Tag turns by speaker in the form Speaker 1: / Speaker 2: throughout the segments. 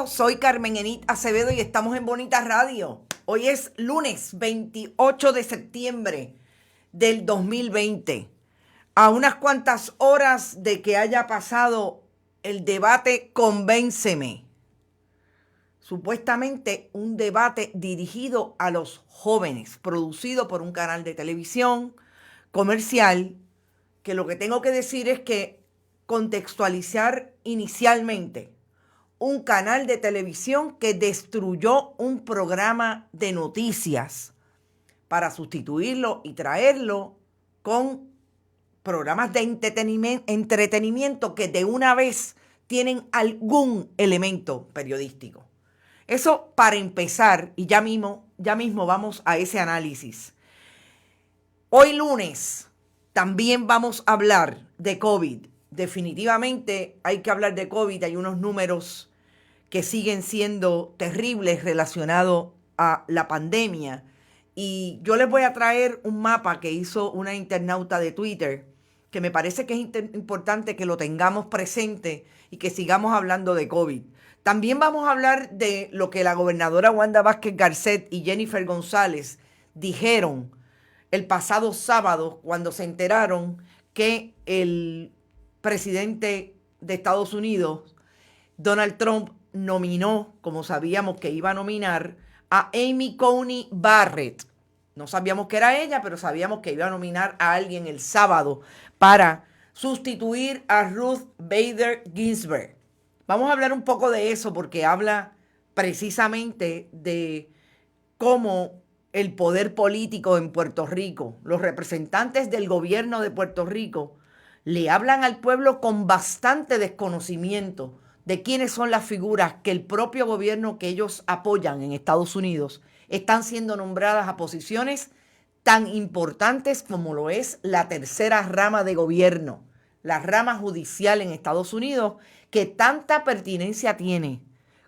Speaker 1: Bueno, soy Carmen Enit Acevedo y estamos en Bonita Radio. Hoy es lunes 28 de septiembre del 2020. A unas cuantas horas de que haya pasado el debate Convénceme. Supuestamente un debate dirigido a los jóvenes, producido por un canal de televisión comercial, que lo que tengo que decir es que contextualizar inicialmente un canal de televisión que destruyó un programa de noticias para sustituirlo y traerlo con programas de entretenimiento que de una vez tienen algún elemento periodístico. Eso para empezar, y ya mismo vamos a ese análisis. Hoy lunes también vamos a hablar de COVID. Definitivamente hay que hablar de COVID. Hay unos números que siguen siendo terribles relacionados a la pandemia. Y yo les voy a traer un mapa que hizo una internauta de Twitter, que me parece que es importante que lo tengamos presente y que sigamos hablando de COVID. También vamos a hablar de lo que la gobernadora Wanda Vázquez Garcet y Jennifer González dijeron el pasado sábado cuando se enteraron que el presidente de Estados Unidos, Donald Trump, nominó, como sabíamos que iba a nominar, a Amy Coney Barrett. No sabíamos que era ella, pero sabíamos que iba a nominar a alguien el sábado para sustituir a Ruth Bader Ginsburg. Vamos a hablar un poco de eso porque habla precisamente de cómo el poder político en Puerto Rico, los representantes del gobierno de Puerto Rico, le hablan al pueblo con bastante desconocimiento de quiénes son las figuras que el propio gobierno que ellos apoyan en Estados Unidos están siendo nombradas a posiciones tan importantes como lo es la tercera rama de gobierno, la rama judicial en Estados Unidos, que tanta pertinencia tiene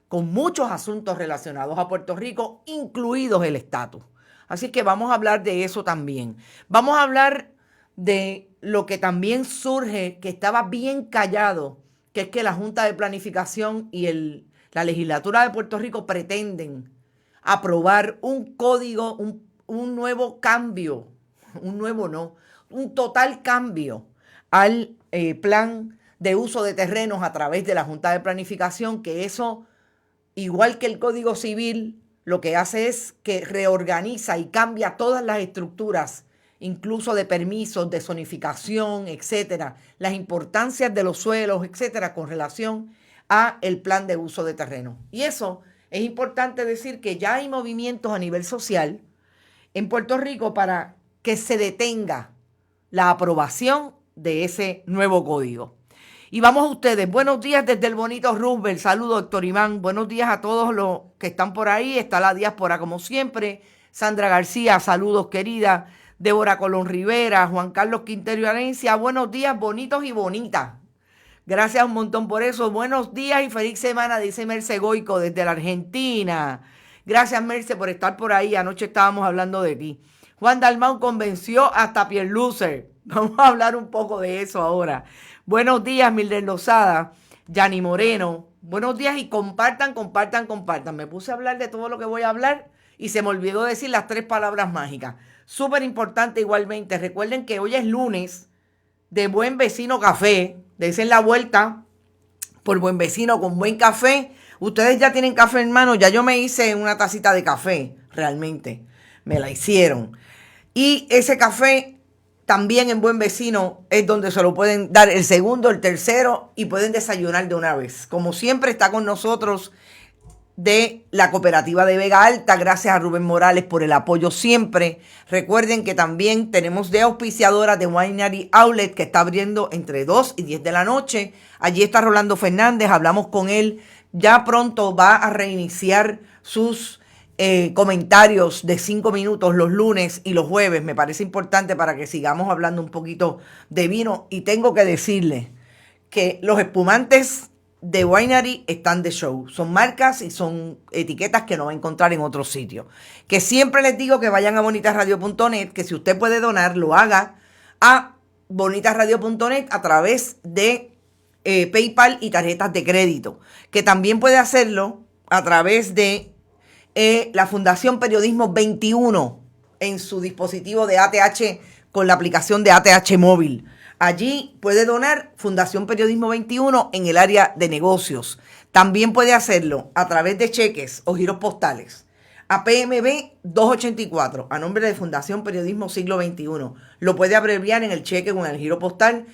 Speaker 1: con muchos asuntos relacionados a Puerto Rico, incluidos el estatus. Así que vamos a hablar de eso también. Vamos a hablar de lo que también surge, que estaba bien callado, que es que la Junta de Planificación y la legislatura de Puerto Rico pretenden aprobar un código, un nuevo cambio, un total cambio al plan de uso de terrenos a través de la Junta de Planificación, que eso, igual que el Código Civil, lo que hace es que reorganiza y cambia todas las estructuras, incluso de permisos, de zonificación, etcétera, las importancias de los suelos, etcétera, con relación a el plan de uso de terreno. Y eso es importante decir que ya hay movimientos a nivel social en Puerto Rico para que se detenga la aprobación de ese nuevo código. Y vamos a ustedes. Buenos días desde el bonito Roosevelt. Saludos, doctor Iván. Buenos días a todos los que están por ahí. Está la diáspora como siempre. Sandra García, saludos querida. Débora Colón Rivera, Juan Carlos Quintero Arencia. Buenos días, bonitos y bonitas. Gracias un montón por eso. Buenos días y feliz semana, dice Merce Goico desde la Argentina. Gracias, Merce, por estar por ahí. Anoche estábamos hablando de ti. Juan Dalmau convenció hasta Pierlucer. Vamos a hablar un poco de eso ahora. Buenos días, Mildred Lozada, Yani Moreno. Buenos días y compartan. Me puse a hablar de todo lo que voy a hablar y se me olvidó decir las 3 palabras mágicas. Súper importante igualmente. Recuerden que hoy es lunes de Buen Vecino Café. Dense la vuelta por Buen Vecino con buen café. Ustedes ya tienen café en mano. Ya yo me hice una tacita de café, realmente. Me la hicieron. Y ese café también en Buen Vecino es donde se lo pueden dar el segundo, el tercero y pueden desayunar de una vez. Como siempre está con nosotros de la cooperativa de Vega Alta. Gracias a Rubén Morales por el apoyo siempre. Recuerden que también tenemos de auspiciadora de Winery Outlet que está abriendo entre 2 y 10 de la noche. Allí está Rolando Fernández, hablamos con él. Ya pronto va a reiniciar sus comentarios de 5 minutos los lunes y los jueves. Me parece importante para que sigamos hablando un poquito de vino. Y tengo que decirles que los espumantes de Winery están de show. Son marcas y son etiquetas que no va a encontrar en otro sitio. Que siempre les digo que vayan a bonitasradio.net, que si usted puede donar, lo haga a bonitasradio.net a través de PayPal y tarjetas de crédito. Que también puede hacerlo a través de la Fundación Periodismo 21 en su dispositivo de ATH con la aplicación de ATH Móvil. Allí puede donar Fundación Periodismo 21 en el área de negocios. También puede hacerlo a través de cheques o giros postales a PMB 284, a nombre de Fundación Periodismo Siglo XXI. Lo puede abreviar en el cheque o en el giro postal,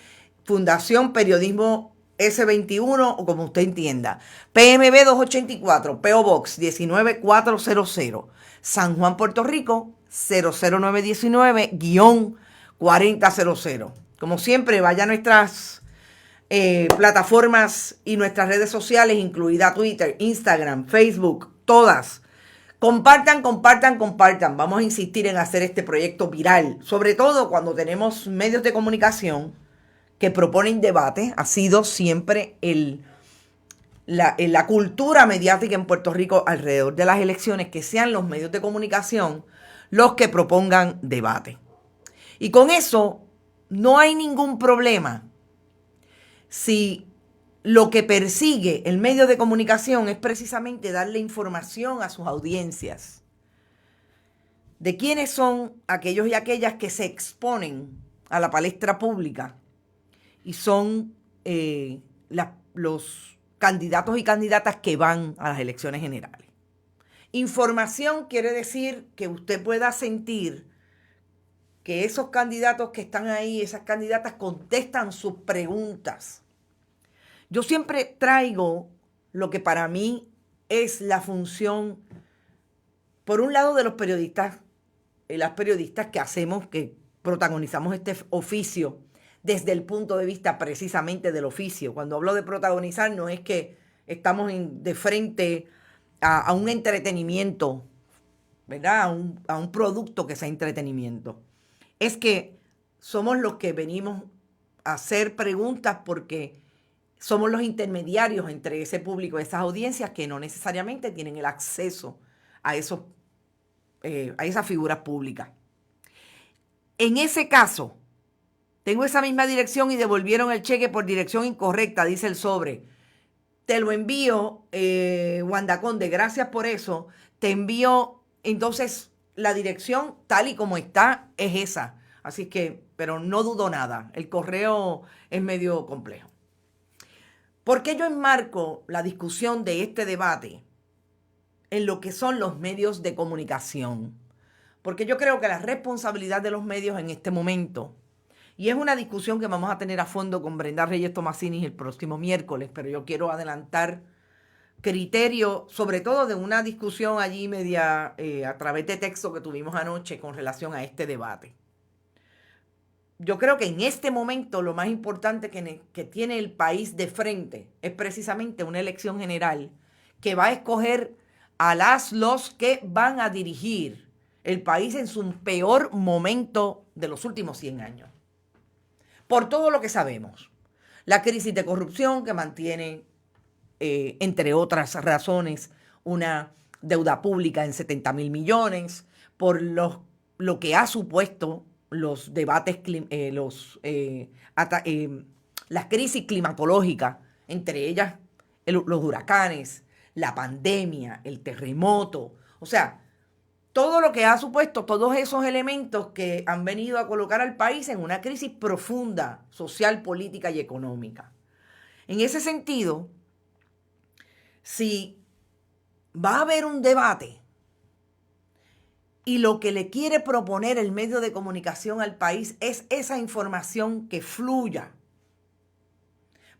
Speaker 1: Fundación Periodismo S21 o como usted entienda. PMB 284, PO Box 19400, San Juan, Puerto Rico 00919-4000. Como siempre, vaya a nuestras plataformas y nuestras redes sociales, incluida Twitter, Instagram, Facebook, todas. Compartan. Vamos a insistir en hacer este proyecto viral, sobre todo cuando tenemos medios de comunicación que proponen debate. Ha sido siempre la cultura mediática en Puerto Rico alrededor de las elecciones, que sean los medios de comunicación los que propongan debate. Y con eso no hay ningún problema si lo que persigue el medio de comunicación es precisamente darle información a sus audiencias de quiénes son aquellos y aquellas que se exponen a la palestra pública y son los candidatos y candidatas que van a las elecciones generales. Información quiere decir que usted pueda sentir que esos candidatos que están ahí, esas candidatas contestan sus preguntas. Yo siempre traigo lo que para mí es la función, por un lado, de los periodistas, las periodistas que protagonizamos este oficio desde el punto de vista precisamente del oficio. Cuando hablo de protagonizar, no es que estamos de frente a un entretenimiento, ¿verdad? A un producto que sea entretenimiento. Es que somos los que venimos a hacer preguntas porque somos los intermediarios entre ese público, esas audiencias que no necesariamente tienen el acceso a esas figuras públicas. En ese caso, tengo esa misma dirección y devolvieron el cheque por dirección incorrecta, dice el sobre. Te lo envío, Wanda Conde, gracias por eso. Te envío, entonces, la dirección tal y como está es esa. Así que, pero no dudo nada, el correo es medio complejo. ¿Por qué yo enmarco la discusión de este debate en lo que son los medios de comunicación? Porque yo creo que la responsabilidad de los medios en este momento, y es una discusión que vamos a tener a fondo con Brenda Reyes Tomasini el próximo miércoles, pero yo quiero adelantar criterio, sobre todo de una discusión allí media a través de texto que tuvimos anoche con relación a este debate. Yo creo que en este momento lo más importante que tiene el país de frente es precisamente una elección general que va a escoger a los que van a dirigir el país en su peor momento de los últimos 100 años. Por todo lo que sabemos. La crisis de corrupción que mantiene, entre otras razones, una deuda pública en 70,000 millones, por lo que ha supuesto los debates, las crisis climatológicas, entre ellas los huracanes, la pandemia, el terremoto, o sea, todo lo que ha supuesto, todos esos elementos que han venido a colocar al país en una crisis profunda, social, política y económica. En ese sentido, si va a haber un debate y lo que le quiere proponer el medio de comunicación al país es esa información que fluya,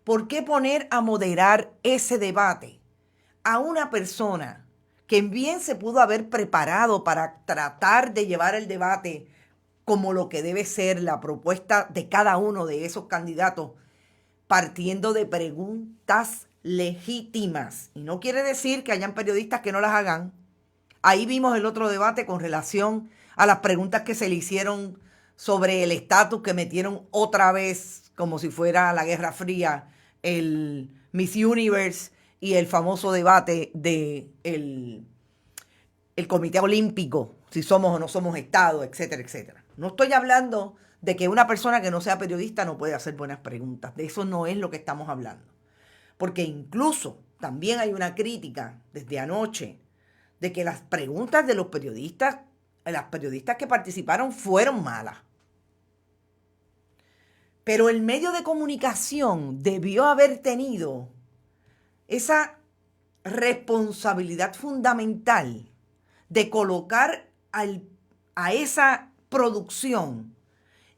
Speaker 1: ¿por qué poner a moderar ese debate a una persona que bien se pudo haber preparado para tratar de llevar el debate como lo que debe ser la propuesta de cada uno de esos candidatos, partiendo de preguntas legítimas? Y no quiere decir que hayan periodistas que no las hagan. Ahí vimos el otro debate con relación a las preguntas que se le hicieron sobre el estatus, que metieron otra vez, como si fuera la Guerra Fría, el Miss Universe y el famoso debate de el Comité Olímpico, si somos o no somos Estado, etcétera, etcétera. No estoy hablando de que una persona que no sea periodista no puede hacer buenas preguntas. De eso no es lo que estamos hablando. Porque incluso también hay una crítica desde anoche de que las preguntas de los periodistas, las periodistas que participaron fueron malas. Pero el medio de comunicación debió haber tenido esa responsabilidad fundamental de colocar a esa producción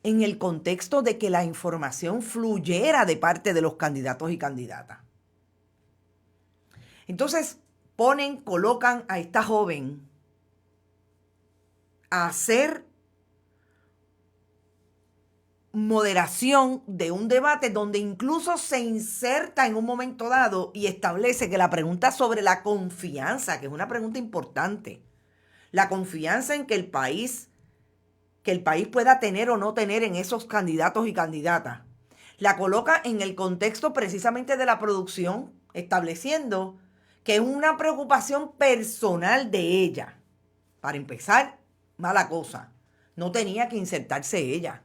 Speaker 1: en el contexto de que la información fluyera de parte de los candidatos y candidatas. Entonces colocan a esta joven a hacer moderación de un debate donde incluso se inserta en un momento dado y establece que la pregunta sobre la confianza, que es una pregunta importante, la confianza en que el país pueda tener o no tener en esos candidatos y candidatas, la coloca en el contexto precisamente de la producción, estableciendo que es una preocupación personal de ella. Para empezar, mala cosa, no tenía que insertarse ella.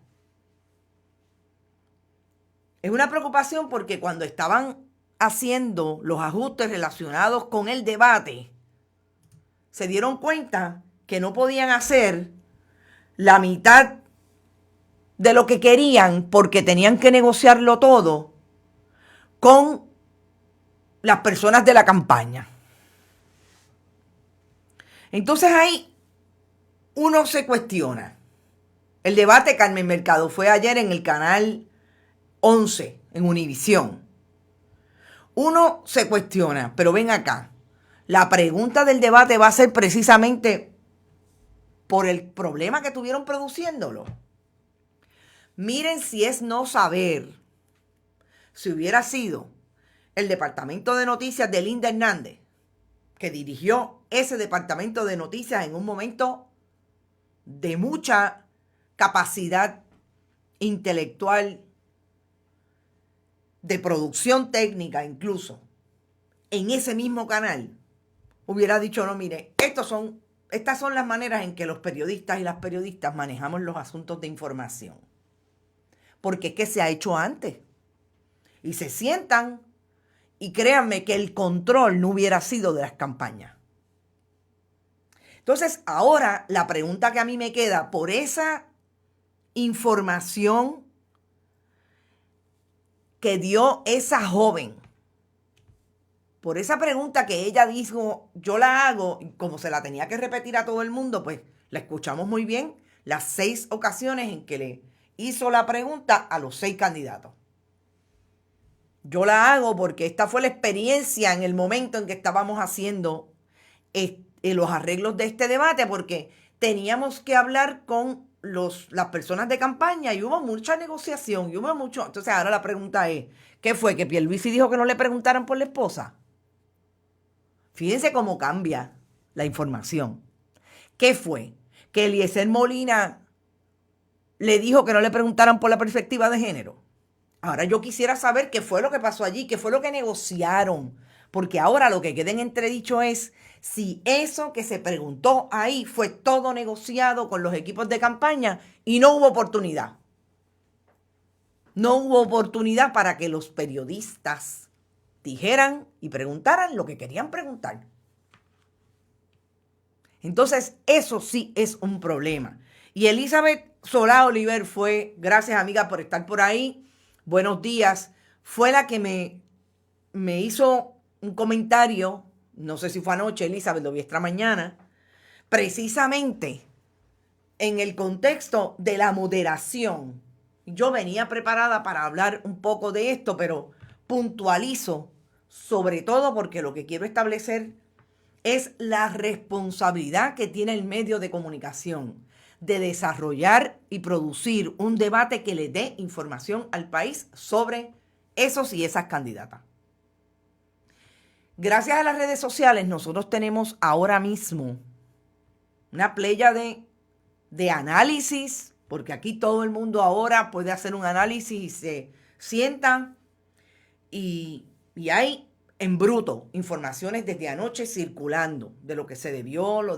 Speaker 1: Es una preocupación porque cuando estaban haciendo los ajustes relacionados con el debate, se dieron cuenta que no podían hacer la mitad de lo que querían porque tenían que negociarlo todo con las personas de la campaña. Entonces ahí uno se cuestiona. El debate, Carmen Mercado, fue ayer en el canal 11 en Univisión. Uno se cuestiona, pero ven acá, la pregunta del debate va a ser precisamente por el problema que tuvieron produciéndolo. Miren si es no saber, si hubiera sido el departamento de noticias de Linda Hernández, que dirigió ese departamento de noticias en un momento de mucha capacidad intelectual, de producción técnica incluso, en ese mismo canal, hubiera dicho, no, mire, estas son las maneras en que los periodistas y las periodistas manejamos los asuntos de información. Porque es que se ha hecho antes. Y se sientan, y créanme que el control no hubiera sido de las campañas. Entonces, ahora la pregunta que a mí me queda, por esa información que dio esa joven, por esa pregunta que ella dijo, yo la hago, y como se la tenía que repetir a todo el mundo, pues la escuchamos muy bien, las 6 ocasiones en que le hizo la pregunta a los 6 candidatos. Yo la hago porque esta fue la experiencia en el momento en que estábamos haciendo los arreglos de este debate, porque teníamos que hablar con las personas de campaña y hubo mucha negociación y hubo mucho. Entonces ahora la pregunta es, ¿qué fue? ¿Que Pierluisi dijo que no le preguntaran por la esposa? Fíjense cómo cambia la información. ¿Qué fue? ¿Que Eliezer Molina le dijo que no le preguntaran por la perspectiva de género? Ahora yo quisiera saber qué fue lo que pasó allí, qué fue lo que negociaron, porque ahora lo que queda en entredicho es si eso que se preguntó ahí fue todo negociado con los equipos de campaña y no hubo oportunidad. No hubo oportunidad para que los periodistas dijeran y preguntaran lo que querían preguntar. Entonces, eso sí es un problema. Y Elizabeth Solá Oliver fue, gracias amiga por estar por ahí, buenos días, fue la que me hizo un comentario, no sé si fue anoche, Elizabeth, lo vi esta mañana, precisamente en el contexto de la moderación. Yo venía preparada para hablar un poco de esto, pero puntualizo, sobre todo porque lo que quiero establecer es la responsabilidad que tiene el medio de comunicación de desarrollar y producir un debate que le dé información al país sobre esos y esas candidatas. Gracias a las redes sociales, nosotros tenemos ahora mismo una playa de análisis, porque aquí todo el mundo ahora puede hacer un análisis y se sientan y hay en bruto informaciones desde anoche circulando de lo que se debió, lo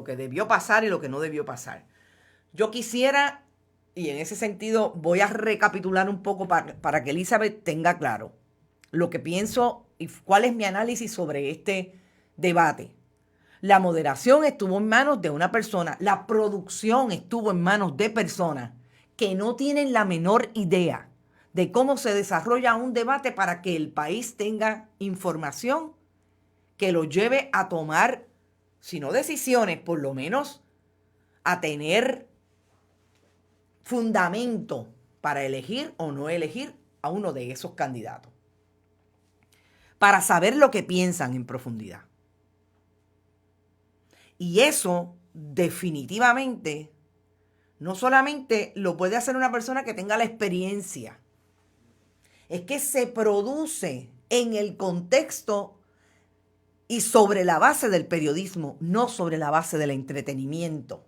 Speaker 1: que debió pasar y lo que no debió pasar. Yo quisiera, y en ese sentido voy a recapitular un poco para que Elizabeth tenga claro lo que pienso ¿Y cuál es mi análisis sobre este debate? La moderación estuvo en manos de una persona, la producción estuvo en manos de personas que no tienen la menor idea de cómo se desarrolla un debate para que el país tenga información que lo lleve a tomar, si no decisiones, por lo menos a tener fundamento para elegir o no elegir a uno de esos candidatos, para saber lo que piensan en profundidad. Y eso definitivamente no solamente lo puede hacer una persona que tenga la experiencia, es que se produce en el contexto y sobre la base del periodismo, no sobre la base del entretenimiento.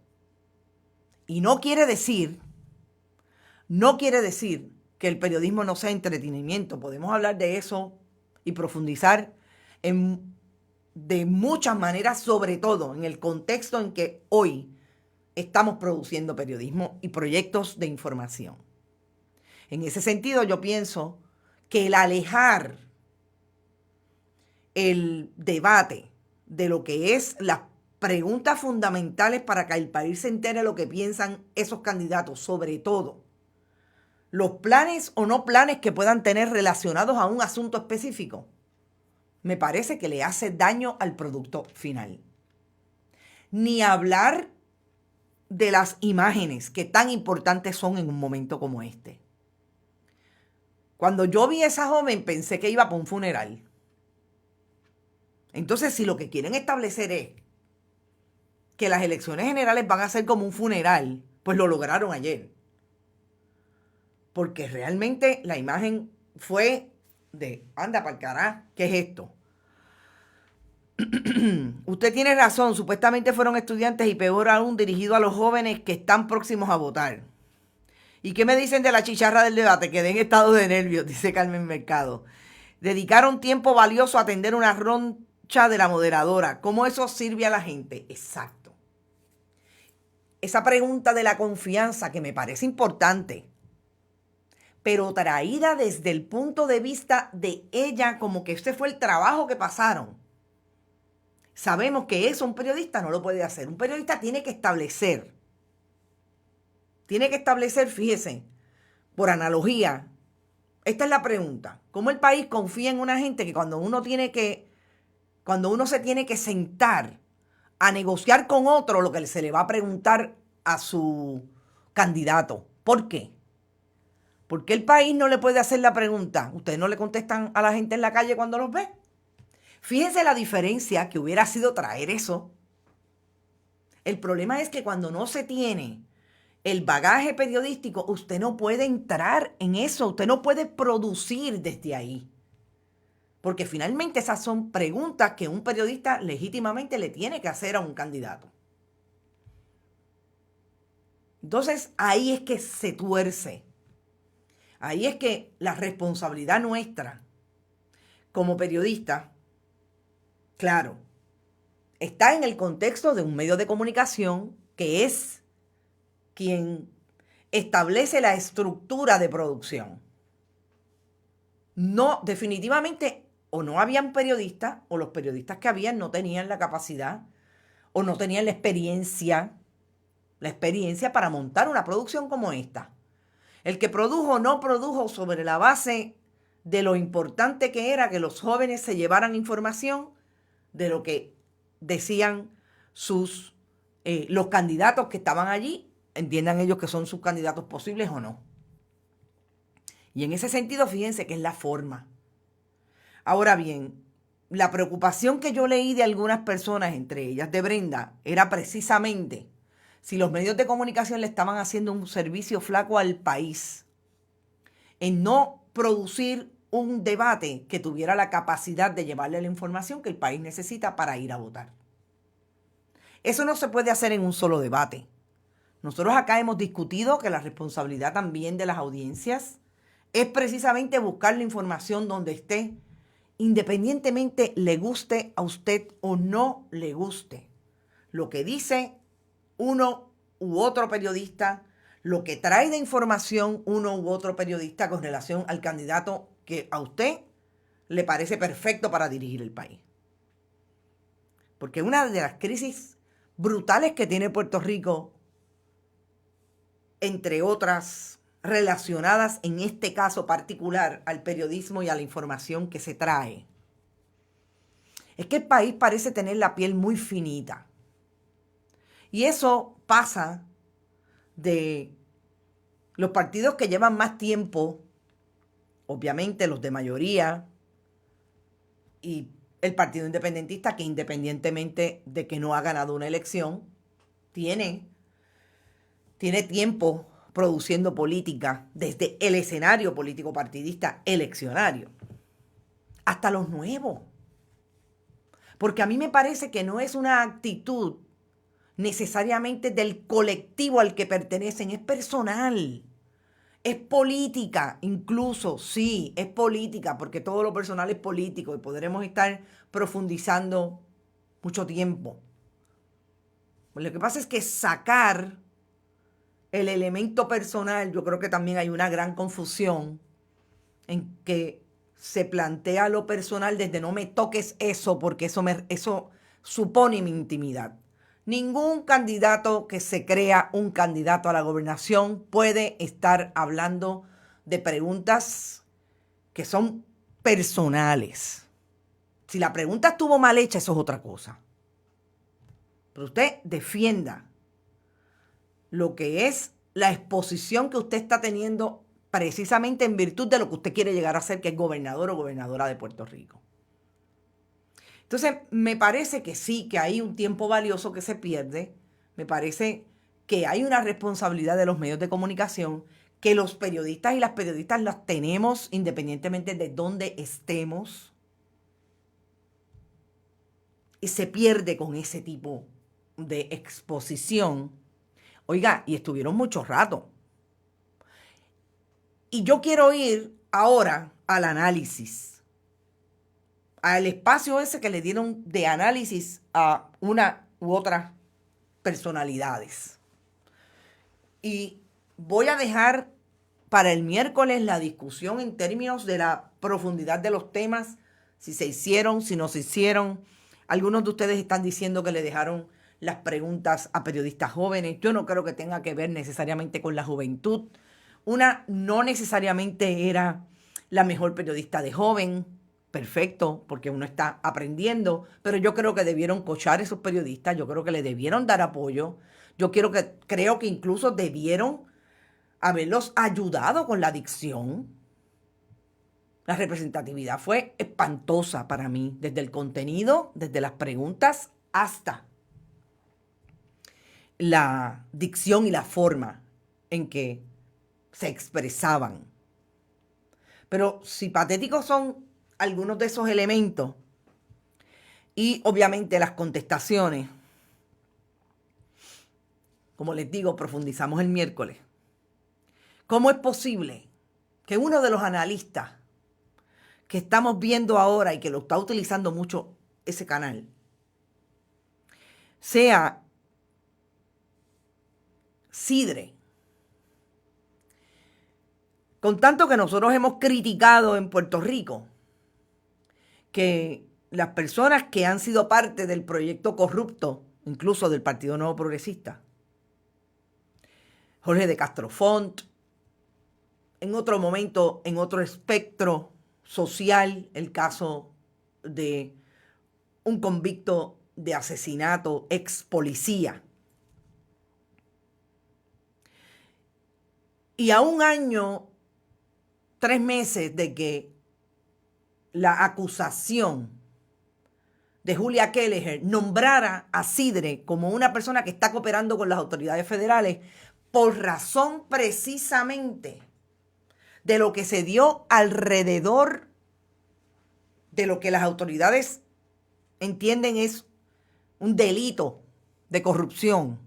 Speaker 1: Y no quiere decir que el periodismo no sea entretenimiento. Podemos hablar de eso y profundizar de muchas maneras, sobre todo en el contexto en que hoy estamos produciendo periodismo y proyectos de información. En ese sentido, yo pienso que el alejar el debate de lo que es las preguntas fundamentales para que el país se entere lo que piensan esos candidatos, sobre todo los planes o no planes que puedan tener relacionados a un asunto específico, me parece que le hace daño al producto final. Ni hablar de las imágenes que tan importantes son en un momento como este. Cuando yo vi a esa joven pensé que iba para un funeral. Entonces, si lo que quieren establecer es que las elecciones generales van a ser como un funeral, pues lo lograron ayer. Porque realmente la imagen fue de, anda pa'l carajo, ¿qué es esto? Usted tiene razón, supuestamente fueron estudiantes y peor aún dirigido a los jóvenes que están próximos a votar. ¿Y qué me dicen de la chicharra del debate? Quedé en estado de nervios, dice Carmen Mercado. Dedicaron tiempo valioso a atender una roncha de la moderadora. ¿Cómo eso sirve a la gente? Exacto. Esa pregunta de la confianza que me parece importante, pero traída desde el punto de vista de ella, como que este fue el trabajo que pasaron. Sabemos que eso un periodista no lo puede hacer. Un periodista tiene que establecer, fíjese, por analogía, esta es la pregunta. ¿Cómo el país confía en una gente que cuando uno se tiene que sentar a negociar con otro lo que se le va a preguntar a su candidato? ¿Por qué? ¿Por qué el país no le puede hacer la pregunta? ¿Ustedes no le contestan a la gente en la calle cuando los ve? Fíjense la diferencia que hubiera sido traer eso. El problema es que cuando no se tiene el bagaje periodístico, usted no puede entrar en eso, usted no puede producir desde ahí. Porque finalmente esas son preguntas que un periodista legítimamente le tiene que hacer a un candidato. Entonces ahí es que se tuerce. Ahí es que la responsabilidad nuestra como periodista, claro, está en el contexto de un medio de comunicación que es quien establece la estructura de producción. No, definitivamente, o no habían periodistas, o los periodistas que habían no tenían la capacidad, o no tenían la experiencia para montar una producción como esta. El que produjo no produjo sobre la base de lo importante que era que los jóvenes se llevaran información de lo que decían los candidatos que estaban allí, entiendan ellos que son sus candidatos posibles o no. Y en ese sentido, fíjense que es la forma. Ahora bien, la preocupación que yo leí de algunas personas, entre ellas de Brenda, era precisamente si los medios de comunicación le estaban haciendo un servicio flaco al país en no producir un debate que tuviera la capacidad de llevarle la información que el país necesita para ir a votar. Eso no se puede hacer en un solo debate. Nosotros acá hemos discutido que la responsabilidad también de las audiencias es precisamente buscar la información donde esté, independientemente le guste a usted o no le guste lo que dice uno u otro periodista, lo que trae de información uno u otro periodista con relación al candidato que a usted le parece perfecto para dirigir el país. Porque una de las crisis brutales que tiene Puerto Rico, entre otras relacionadas en este caso particular al periodismo y a la información que se trae, es que el país parece tener la piel muy finita. Y eso pasa de los partidos que llevan más tiempo, obviamente los de mayoría, y el Partido Independentista, que independientemente de que no ha ganado una elección, tiene tiempo produciendo política desde el escenario político partidista eleccionario hasta los nuevos. Porque a mí me parece que no es una actitud necesariamente del colectivo al que pertenecen, es personal. Es política, incluso, sí, es política, porque todo lo personal es político y podremos estar profundizando mucho tiempo. Pues lo que pasa es que sacar el elemento personal, yo creo que también hay una gran confusión en que se plantea lo personal desde no me toques eso, porque eso supone mi intimidad. Ningún candidato que se crea un candidato a la gobernación puede estar hablando de preguntas que son personales. Si la pregunta estuvo mal hecha, eso es otra cosa. Pero usted defienda lo que es la exposición que usted está teniendo precisamente en virtud de lo que usted quiere llegar a ser, que es gobernador o gobernadora de Puerto Rico. Entonces, me parece que sí, que hay un tiempo valioso que se pierde. Me parece que hay una responsabilidad de los medios de comunicación, que los periodistas y las periodistas las tenemos independientemente de dónde estemos. Y se pierde con ese tipo de exposición. Oiga, y estuvieron mucho rato. Y yo quiero ir ahora al análisis, al espacio ese que le dieron de análisis a una u otras personalidades. Y voy a dejar para el miércoles la discusión en términos de la profundidad de los temas, si se hicieron, si no se hicieron. Algunos de ustedes están diciendo que le dejaron las preguntas a periodistas jóvenes. Yo no creo que tenga que ver necesariamente con la juventud. Una no necesariamente era la mejor periodista de joven, perfecto, porque uno está aprendiendo, pero yo creo que debieron coachar a esos periodistas, yo creo que le debieron dar apoyo, creo que incluso debieron haberlos ayudado con la dicción. La representatividad fue espantosa para mí, desde el contenido, desde las preguntas, hasta la dicción y la forma en que se expresaban. Pero si patéticos son algunos de esos elementos y obviamente las contestaciones, como les digo, profundizamos el miércoles. ¿Cómo es posible que uno de los analistas que estamos viendo ahora y que lo está utilizando mucho ese canal sea Sidre? Con tanto que nosotros hemos criticado en Puerto Rico que las personas que han sido parte del proyecto corrupto, incluso del Partido Nuevo Progresista, Jorge de Castro Font, en otro momento, en otro espectro social, el caso de un convicto de asesinato, ex policía. Y a un año, 3 meses de que la acusación de Julia Kelleher nombrara a Sidre como una persona que está cooperando con las autoridades federales por razón precisamente de lo que se dio alrededor de lo que las autoridades entienden es un delito de corrupción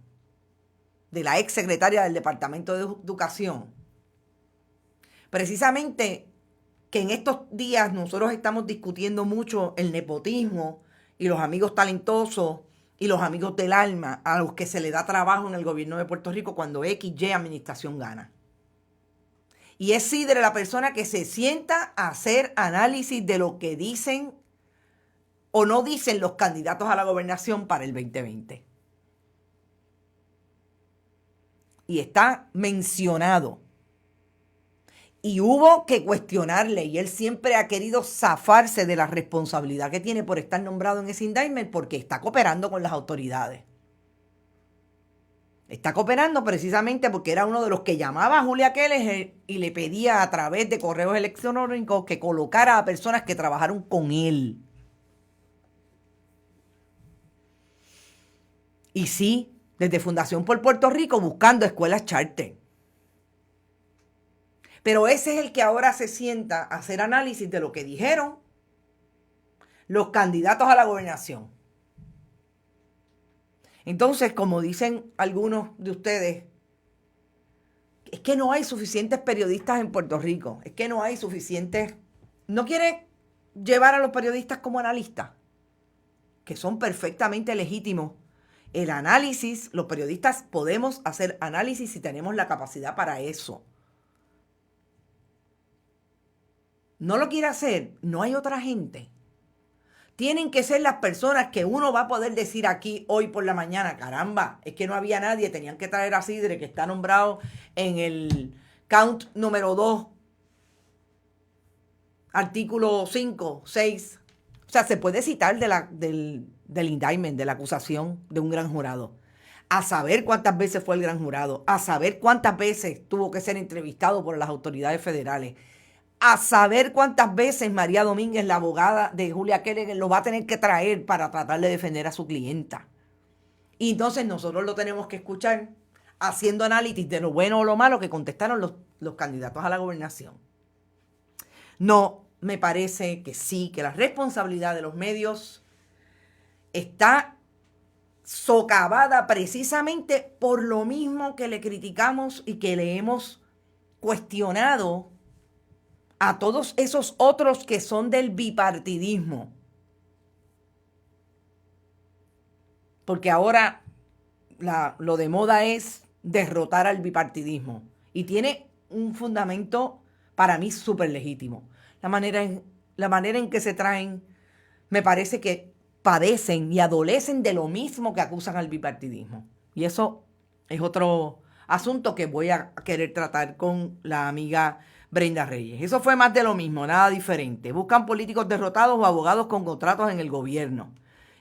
Speaker 1: de la ex secretaria del Departamento de Educación. Precisamente que en estos días nosotros estamos discutiendo mucho el nepotismo y los amigos talentosos y los amigos del alma a los que se le da trabajo en el gobierno de Puerto Rico cuando XY administración gana. Y es Sidre la persona que se sienta a hacer análisis de lo que dicen o no dicen los candidatos a la gobernación para el 2020. Y está mencionado. Y hubo que cuestionarle, y él siempre ha querido zafarse de la responsabilidad que tiene por estar nombrado en ese indictment porque está cooperando con las autoridades. Está cooperando precisamente porque era uno de los que llamaba a Julia Keller y le pedía a través de correos electrónicos que colocara a personas que trabajaron con él. Y sí, desde Fundación por Puerto Rico buscando escuelas charter. Pero ese es el que ahora se sienta a hacer análisis de lo que dijeron los candidatos a la gobernación. Entonces, como dicen algunos de ustedes, es que no hay suficientes periodistas en Puerto Rico. Es que no hay suficientes... ¿No quiere llevar a los periodistas como analistas? Que son perfectamente legítimos. El análisis, los periodistas podemos hacer análisis si tenemos la capacidad para eso. No lo quiere hacer, no hay otra gente. Tienen que ser las personas que uno va a poder decir aquí hoy por la mañana, caramba, es que no había nadie, tenían que traer a Sidre, que está nombrado en el count número 2, artículo 5, 6. O sea, se puede citar del indictment, de la acusación de un gran jurado. A saber cuántas veces fue el gran jurado, a saber cuántas veces tuvo que ser entrevistado por las autoridades federales, a saber cuántas veces María Domínguez, la abogada de Julia Keller, lo va a tener que traer para tratar de defender a su clienta. Y entonces nosotros lo tenemos que escuchar haciendo análisis de lo bueno o lo malo que contestaron los candidatos a la gobernación. No, me parece que sí, que la responsabilidad de los medios está socavada precisamente por lo mismo que le criticamos y que le hemos cuestionado a todos esos otros que son del bipartidismo. Porque ahora lo de moda es derrotar al bipartidismo. Y tiene un fundamento para mí súper legítimo. La manera en que se traen, me parece que padecen y adolecen de lo mismo que acusan al bipartidismo. Y eso es otro asunto que voy a querer tratar con la amiga Brenda Reyes. Eso fue más de lo mismo, nada diferente. Buscan políticos derrotados o abogados con contratos en el gobierno.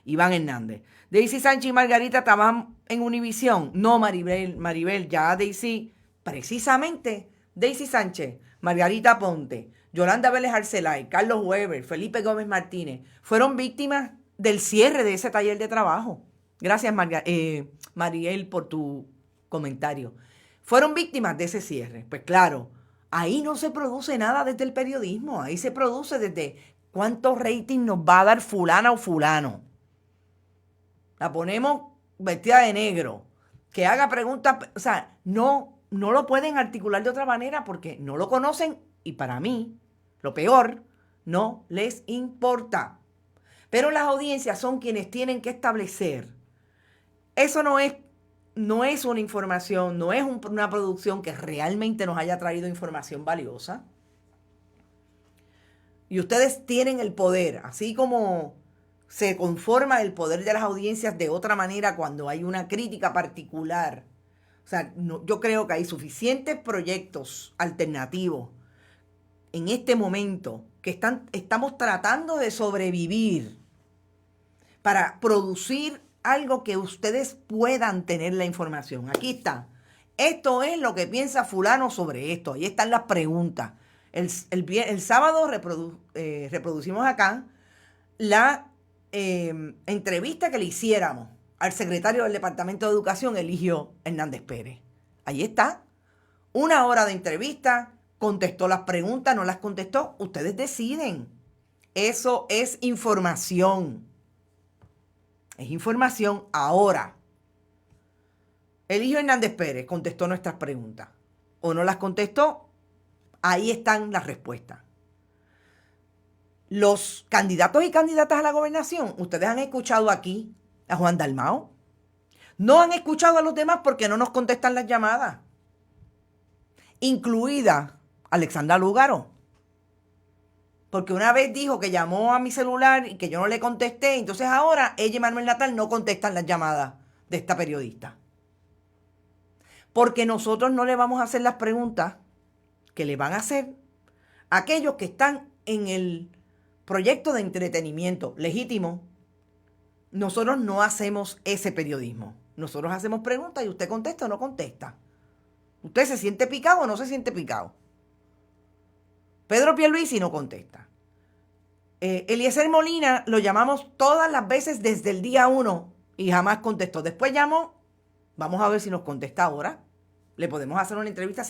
Speaker 1: Iván Hernández. Daisy Sánchez y Margarita trabajan en Univisión. No, Maribel, ya Daisy, precisamente Daisy Sánchez, Margarita Ponte, Yolanda Vélez Arcelay, Carlos Weber, Felipe Gómez Martínez, fueron víctimas del cierre de ese taller de trabajo. Gracias, Mariel, por tu comentario. Fueron víctimas de ese cierre. Pues claro, ahí no se produce nada desde el periodismo. Ahí se produce desde cuánto rating nos va a dar fulana o fulano. La ponemos vestida de negro. Que haga preguntas. O sea, no lo pueden articular de otra manera porque no lo conocen y para mí, lo peor, no les importa. Pero las audiencias son quienes tienen que establecer. Eso no es una información, no es una producción que realmente nos haya traído información valiosa. Y ustedes tienen el poder, así como se conforma el poder de las audiencias de otra manera cuando hay una crítica particular. O sea, yo creo que hay suficientes proyectos alternativos en este momento que estamos tratando de sobrevivir para producir algo que ustedes puedan tener la información. Aquí está. Esto es lo que piensa fulano sobre esto. Ahí están las preguntas. El sábado reproducimos acá la entrevista que le hiciéramos al secretario del Departamento de Educación, Eligio Hernández Pérez. Ahí está. 1 hora de entrevista. Contestó las preguntas, no las contestó. Ustedes deciden. Eso es información. Es información ahora. Eligio Hernández Pérez contestó nuestras preguntas. O no las contestó, ahí están las respuestas. Los candidatos y candidatas a la gobernación, ustedes han escuchado aquí a Juan Dalmau. No han escuchado a los demás porque no nos contestan las llamadas. Incluida Alexandra Lúgaro. Porque una vez dijo que llamó a mi celular y que yo no le contesté, entonces ahora ella y Manuel Natal no contestan las llamadas de esta periodista. Porque nosotros no le vamos a hacer las preguntas que le van a hacer a aquellos que están en el proyecto de entretenimiento legítimo. Nosotros no hacemos ese periodismo. Nosotros hacemos preguntas y usted contesta o no contesta. ¿Usted se siente picado o no se siente picado? Pedro Pierluisi no contesta. Eliezer Molina lo llamamos todas las veces desde el día 1 y jamás contestó. Después llamó, vamos a ver si nos contesta ahora. Le podemos hacer una entrevista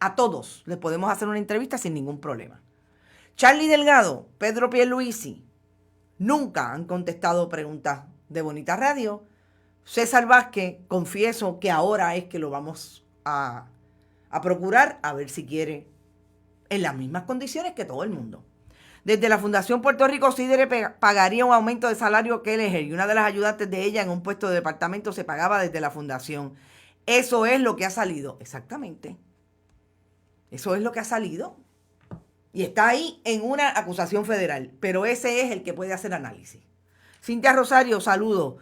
Speaker 1: a todos le podemos hacer una entrevista sin ningún problema. Charlie Delgado, Pedro Pierluisi, nunca han contestado preguntas de Bonita Radio. César Vázquez, confieso que ahora es que lo vamos a procurar a ver si quiere en las mismas condiciones que todo el mundo. Desde la Fundación Puerto Rico Sidere pagaría un aumento de salario que él ejerció. Una de las ayudantes de ella en un puesto de departamento se pagaba desde la fundación. Eso es lo que ha salido. Exactamente. Eso es lo que ha salido. Y está ahí en una acusación federal. Pero ese es el que puede hacer análisis. Cintia Rosario, saludo.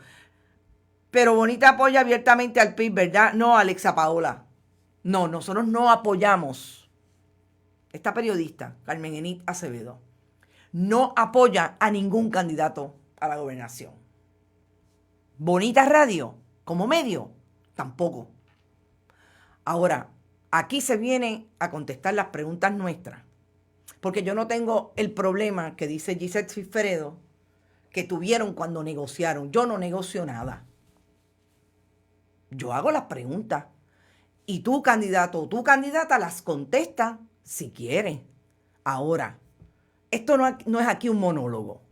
Speaker 1: Pero Bonita apoya abiertamente al PIB, ¿verdad? No, Alexa Paola. No, nosotros no apoyamos. Esta periodista, Carmen Enid Acevedo, no apoya a ningún candidato a la gobernación. Bonita Radio, como medio, tampoco. Ahora, aquí se viene a contestar las preguntas nuestras. Porque yo no tengo el problema que dice Gisette Cifredo que tuvieron cuando negociaron. Yo no negocio nada. Yo hago las preguntas. Y tu candidato o tu candidata las contesta si quiere. Ahora, esto no es aquí un monólogo.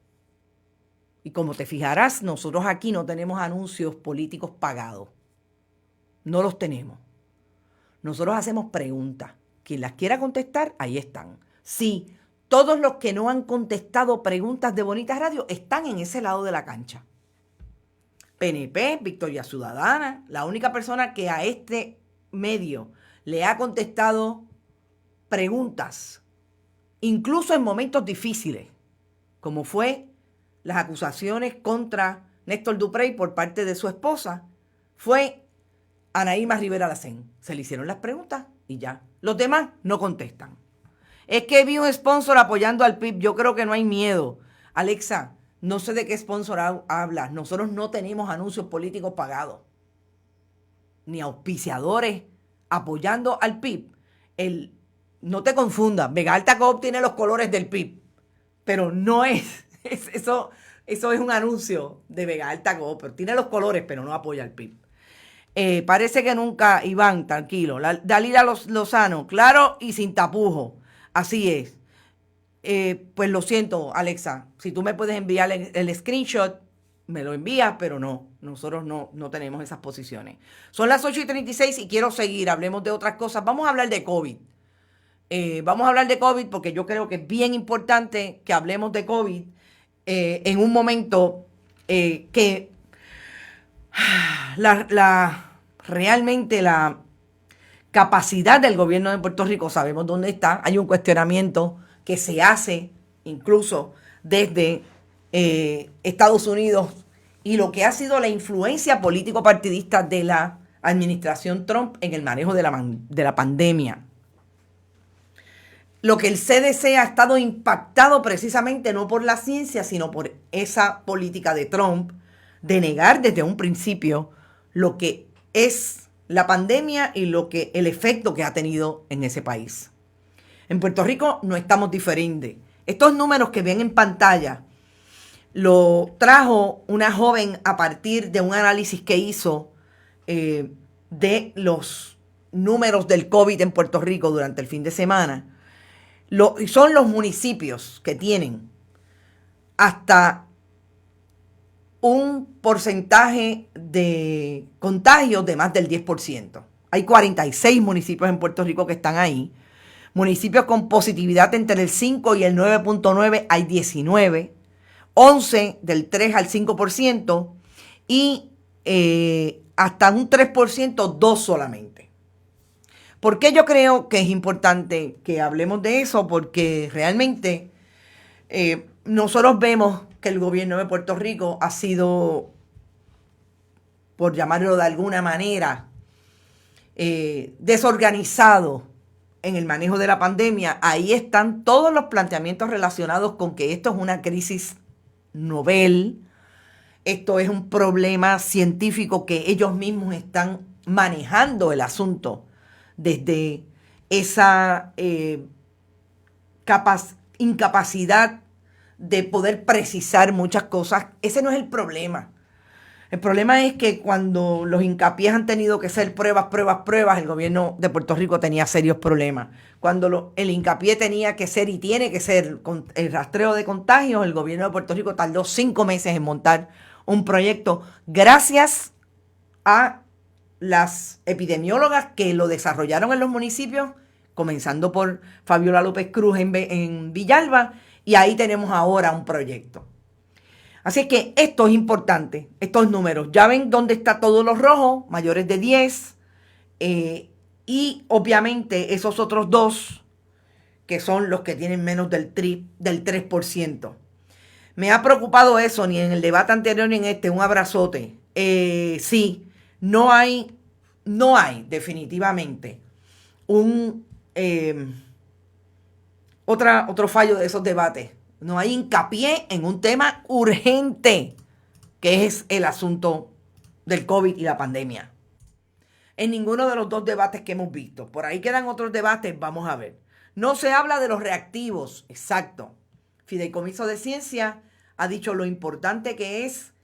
Speaker 1: Y como te fijarás, nosotros aquí no tenemos anuncios políticos pagados. No los tenemos. Nosotros hacemos preguntas. Quien las quiera contestar, ahí están. Sí, todos los que no han contestado preguntas de Bonita Radio están en ese lado de la cancha. PNP, Victoria Ciudadana, la única persona que a este medio le ha contestado preguntas, incluso en momentos difíciles, como fue las acusaciones contra Néstor Duprey por parte de su esposa, fue Anaíma Rivera Lacén. Se le hicieron las preguntas y ya. Los demás no contestan. Es que vi un sponsor apoyando al PIB. Yo creo que no hay miedo. Alexa, no sé de qué sponsor hablas. Nosotros no tenemos anuncios políticos pagados. Ni auspiciadores apoyando al PIB. No te confundas. Vega Alta Coop tiene los colores del PIB. Pero no eso es un anuncio de Vega Alta Coop. Pero tiene los colores, pero no apoya al PIB. Parece que nunca, Iván, tranquilo. Dalila Lozano, claro y sin tapujo. Así es. Pues lo siento, Alexa. Si tú me puedes enviar el screenshot, me lo envías, pero no. Nosotros no tenemos esas posiciones. Son las 8:36 y quiero seguir. Hablemos de otras cosas. Vamos a hablar de COVID. Vamos a hablar de COVID porque yo creo que es bien importante que hablemos de COVID en un momento que realmente la capacidad del gobierno de Puerto Rico, sabemos dónde está. Hay un cuestionamiento que se hace incluso desde Estados Unidos y lo que ha sido la influencia político-partidista de la administración Trump en el manejo de la pandemia. Lo que el CDC ha estado impactado precisamente no por la ciencia, sino por esa política de Trump de negar desde un principio lo que es la pandemia y el efecto que ha tenido en ese país. En Puerto Rico no estamos diferentes. Estos números que ven en pantalla lo trajo una joven a partir de un análisis que hizo de los números del COVID en Puerto Rico durante el fin de semana. Son los municipios que tienen hasta un porcentaje de contagios de más del 10%. Hay 46 municipios en Puerto Rico que están ahí. Municipios con positividad entre el 5 y el 9.9 hay 19. 11 del 3 al 5% y hasta un 3%, 2 solamente. ¿Por qué yo creo que es importante que hablemos de eso? Porque realmente nosotros vemos que el gobierno de Puerto Rico ha sido, por llamarlo de alguna manera, desorganizado en el manejo de la pandemia. Ahí están todos los planteamientos relacionados con que esto es una crisis novel, esto es un problema científico que ellos mismos están manejando el asunto desde esa incapacidad de poder precisar muchas cosas. Ese no es el problema. El problema es que cuando los hincapiés han tenido que ser pruebas, el gobierno de Puerto Rico tenía serios problemas. Cuando el hincapié tenía que ser y tiene que ser el rastreo de contagios, el gobierno de Puerto Rico tardó 5 meses en montar un proyecto gracias a las epidemiólogas que lo desarrollaron en los municipios, comenzando por Fabiola López Cruz en Villalba, y ahí tenemos ahora un proyecto. Así que esto es importante, estos números. Ya ven dónde está todos los rojos, mayores de 10, y obviamente esos otros dos, que son los que tienen menos del 3%. Me ha preocupado eso, ni en el debate anterior ni en este, un abrazote. Sí, no hay definitivamente otro fallo de esos debates. No hay hincapié en un tema urgente, que es el asunto del COVID y la pandemia. En ninguno de los dos debates que hemos visto. Por ahí quedan otros debates, vamos a ver. No se habla de los reactivos, exacto. Fideicomiso de Ciencia ha dicho lo importante que es.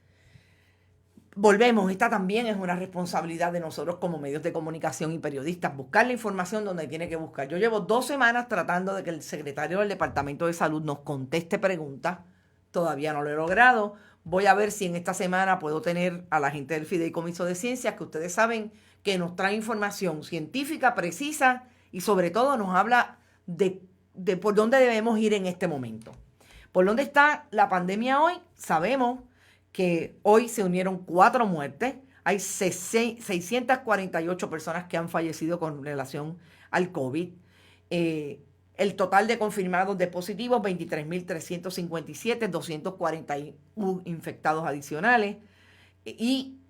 Speaker 1: Volvemos, esta también es una responsabilidad de nosotros como medios de comunicación y periodistas, buscar la información donde tiene que buscar. Yo llevo 2 semanas tratando de que el secretario del Departamento de Salud nos conteste preguntas, todavía no lo he logrado. Voy a ver si en esta semana puedo tener a la gente del Fideicomiso de Ciencias, que ustedes saben que nos trae información científica, precisa, y sobre todo nos habla de por dónde debemos ir en este momento. ¿Por dónde está la pandemia hoy? Sabemos que hoy se unieron 4 muertes. Hay 648 personas que han fallecido con relación al COVID. El total de confirmados de positivos, 23.357, 241 infectados adicionales. Y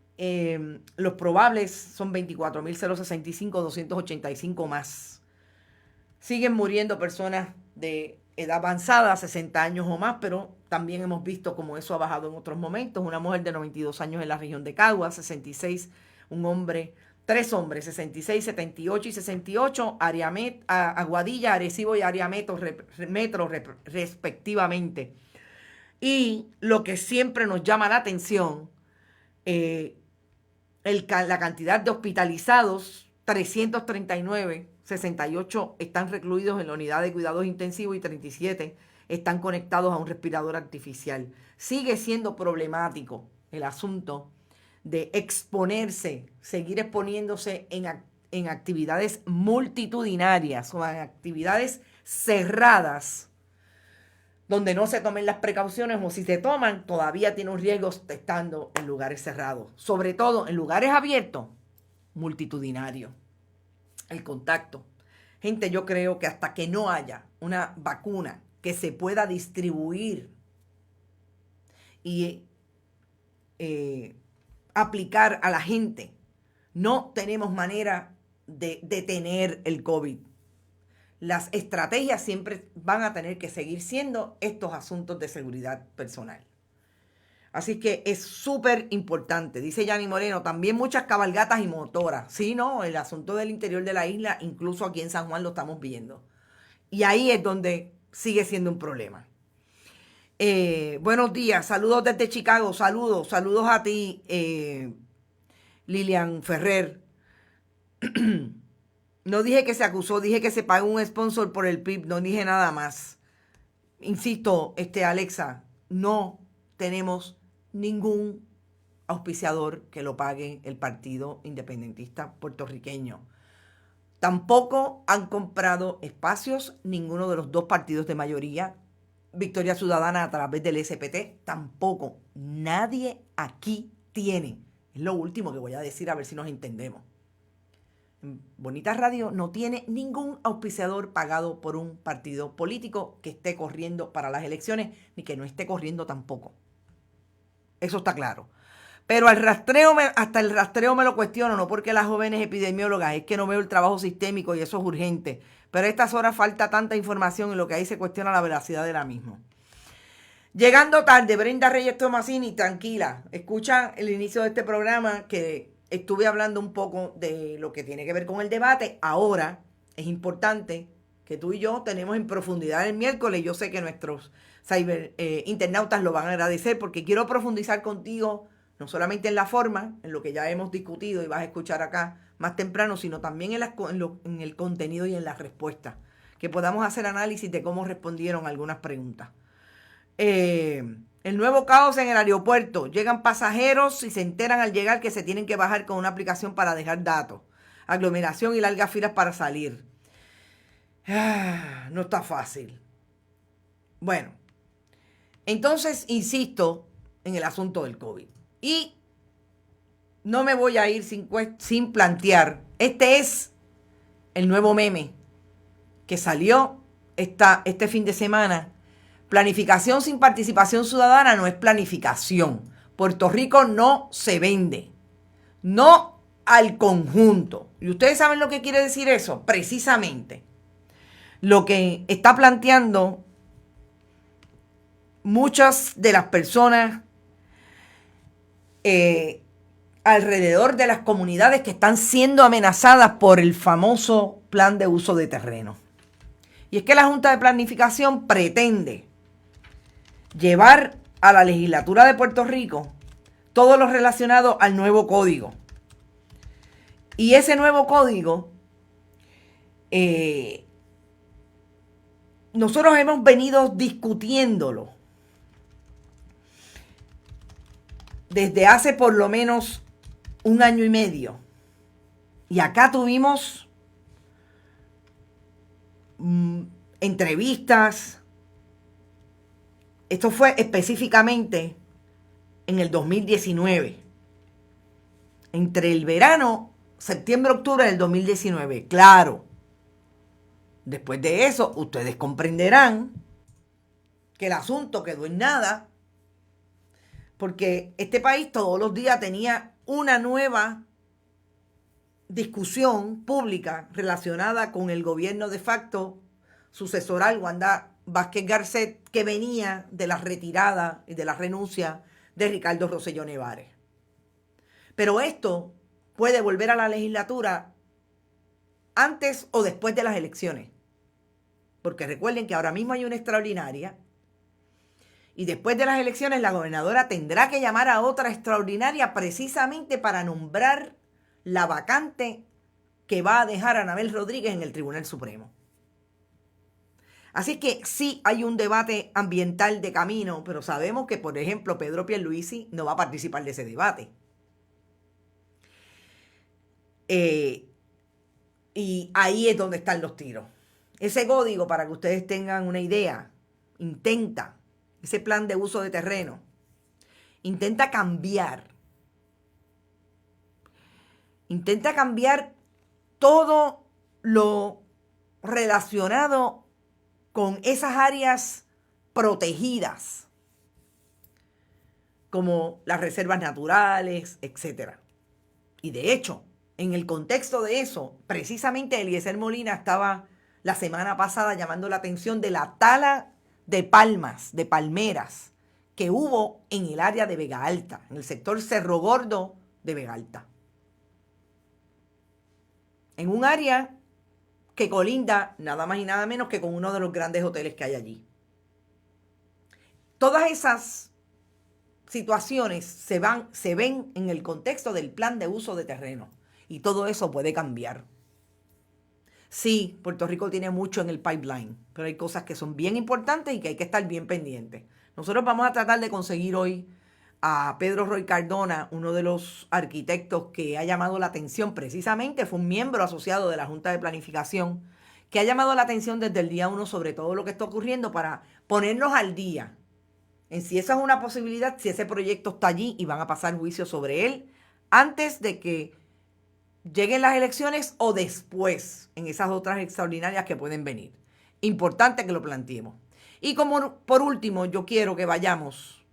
Speaker 1: los probables son 24.065, 285 más. Siguen muriendo personas de edad avanzada, 60 años o más, pero también hemos visto como eso ha bajado en otros momentos. Una mujer de 92 años en la región de Caguas, 66, un hombre, 3 hombres, 66, 78 y 68, Aguadilla, Arecibo y Área Metro, respectivamente. Y lo que siempre nos llama la atención, la cantidad de hospitalizados, 339, 68 están recluidos en la unidad de cuidados intensivos y 37 están conectados a un respirador artificial. Sigue siendo problemático el asunto de exponerse, seguir exponiéndose en actividades multitudinarias o en actividades cerradas, donde no se tomen las precauciones, o si se toman, todavía tiene un riesgo estando en lugares cerrados. Sobre todo en lugares abiertos, multitudinarios. El contacto. Gente, yo creo que hasta que no haya una vacuna que se pueda distribuir y aplicar a la gente, no tenemos manera de detener el COVID. Las estrategias siempre van a tener que seguir siendo estos asuntos de seguridad personal. Así que es súper importante. Dice Yanni Moreno, también muchas cabalgatas y motoras. Sí, no, el asunto del interior de la isla, incluso aquí en San Juan lo estamos viendo. Y ahí es donde sigue siendo un problema. Buenos días, saludos desde Chicago, saludos a ti, Lilian Ferrer. No dije que se acusó, dije que se pagó un sponsor por el PIB, no dije nada más. Insisto, Alexa, no tenemos ningún auspiciador que lo pague el Partido Independentista Puertorriqueño. Tampoco han comprado espacios ninguno de los 2 partidos de mayoría. Victoria Ciudadana a través del SPT, tampoco. Nadie aquí tiene. Es lo último que voy a decir, a ver si nos entendemos. Bonita Radio no tiene ningún auspiciador pagado por un partido político que esté corriendo para las elecciones, ni que no esté corriendo tampoco. Eso está claro. Pero hasta el rastreo me lo cuestiono, no porque las jóvenes epidemiólogas, es que no veo el trabajo sistémico y eso es urgente. Pero a estas horas falta tanta información y lo que hay se cuestiona la veracidad de la misma. Llegando tarde, Brenda Reyes Tomasini, tranquila, escucha el inicio de este programa que estuve hablando un poco de lo que tiene que ver con el debate. Ahora es importante que tú y yo tenemos en profundidad el miércoles. Yo sé que nuestros internautas lo van a agradecer porque quiero profundizar contigo, no solamente en la forma, en lo que ya hemos discutido y vas a escuchar acá más temprano, sino también en el contenido y en las respuestas. Que podamos hacer análisis de cómo respondieron algunas preguntas. El nuevo caos en el aeropuerto. Llegan pasajeros y se enteran al llegar que se tienen que bajar con una aplicación para dejar datos. Aglomeración y largas filas para salir. No está fácil. Bueno, entonces insisto en el asunto del COVID. Y no me voy a ir sin plantear. Este es el nuevo meme que salió este fin de semana. Planificación sin participación ciudadana no es planificación. Puerto Rico no se vende. No al conjunto. ¿Y ustedes saben lo que quiere decir eso? Precisamente. Lo que está planteando muchas de las personas alrededor de las comunidades que están siendo amenazadas por el famoso plan de uso de terreno. Y es que la Junta de Planificación pretende llevar a la legislatura de Puerto Rico todo lo relacionado al nuevo código. Y ese nuevo código, nosotros hemos venido discutiéndolo desde hace por lo menos 1 año y medio. Y acá tuvimos entrevistas. Esto fue específicamente en el 2019. Entre el verano, septiembre-octubre del 2019. Claro. Después de eso, ustedes comprenderán que el asunto quedó en nada. Porque este país todos los días tenía una nueva discusión pública relacionada con el gobierno de facto sucesoral Wanda Vázquez Garcet, que venía de la retirada y de la renuncia de Ricardo Rosselló Nevares. Pero esto puede volver a la legislatura antes o después de las elecciones. Porque recuerden que ahora mismo hay una extraordinaria y después de las elecciones la gobernadora tendrá que llamar a otra extraordinaria precisamente para nombrar la vacante que va a dejar a Anabel Rodríguez en el Tribunal Supremo. Así que sí hay un debate ambiental de camino, pero sabemos que, por ejemplo, Pedro Pierluisi no va a participar de ese debate. Y ahí es donde están los tiros. Ese código, para que ustedes tengan una idea, ese plan de uso de terreno, intenta cambiar todo lo relacionado con esas áreas protegidas, como las reservas naturales, etc. Y de hecho, en el contexto de eso, precisamente Eliezer Molina estaba la semana pasada llamando la atención de la tala de palmeras, que hubo en el área de Vega Alta, en el sector Cerro Gordo de Vega Alta. En un área que colinda nada más y nada menos que con uno de los grandes hoteles que hay allí. Todas esas situaciones se ven en el contexto del plan de uso de terreno. Y todo eso puede cambiar. Sí, Puerto Rico tiene mucho en el pipeline, pero hay cosas que son bien importantes y que hay que estar bien pendientes. Nosotros vamos a tratar de conseguir hoy a Pedro Roy Cardona, uno de los arquitectos que ha llamado la atención, precisamente fue un miembro asociado de la Junta de Planificación, que ha llamado la atención desde el día 1 sobre todo lo que está ocurriendo para ponernos al día en si esa es una posibilidad, si ese proyecto está allí y van a pasar juicio sobre él antes de que lleguen las elecciones o después, en esas otras extraordinarias que pueden venir. Importante que lo planteemos. Y como por último, yo quiero que vayamos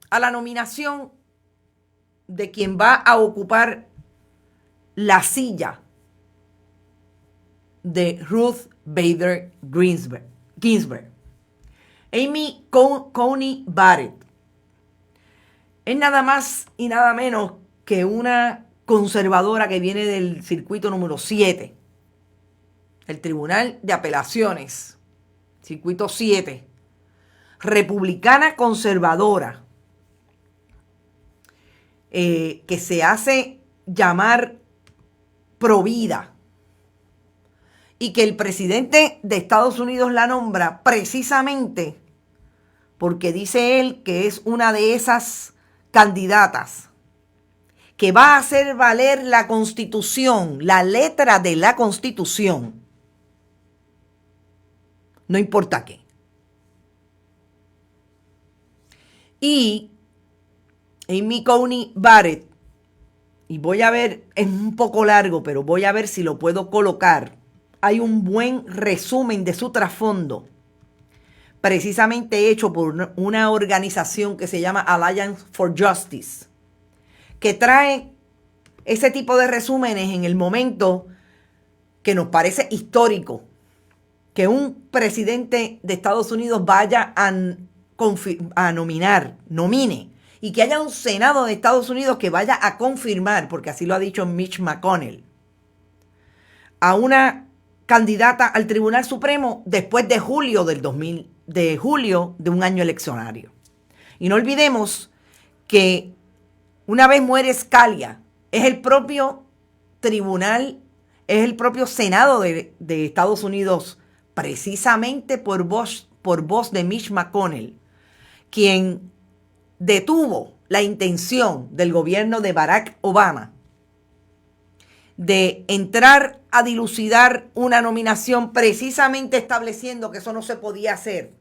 Speaker 1: a la nominación de quien va a ocupar la silla de Ruth Bader Ginsburg. Amy Coney Barrett es nada más y nada menos que una conservadora que viene del circuito número 7, el Tribunal de Apelaciones, circuito 7, republicana conservadora, que se hace llamar provida, y que el presidente de Estados Unidos la nombra precisamente porque dice él que es una de esas candidatas que va a hacer valer la Constitución, la letra de la Constitución, no importa qué. Y Amy Coney Barrett, y voy a ver, es un poco largo, pero voy a ver si lo puedo colocar. Hay un buen resumen de su trasfondo, precisamente hecho por una organización que se llama Alliance for Justice, que trae ese tipo de resúmenes en el momento que nos parece histórico que un presidente de Estados Unidos vaya a nomine, y que haya un Senado de Estados Unidos que vaya a confirmar, porque así lo ha dicho Mitch McConnell, a una candidata al Tribunal Supremo después de julio de un año eleccionario. Y no olvidemos que una vez muere Scalia, es el propio tribunal, es el propio Senado de Estados Unidos, precisamente por voz de Mitch McConnell, quien detuvo la intención del gobierno de Barack Obama de entrar a dilucidar una nominación, precisamente estableciendo que eso no se podía hacer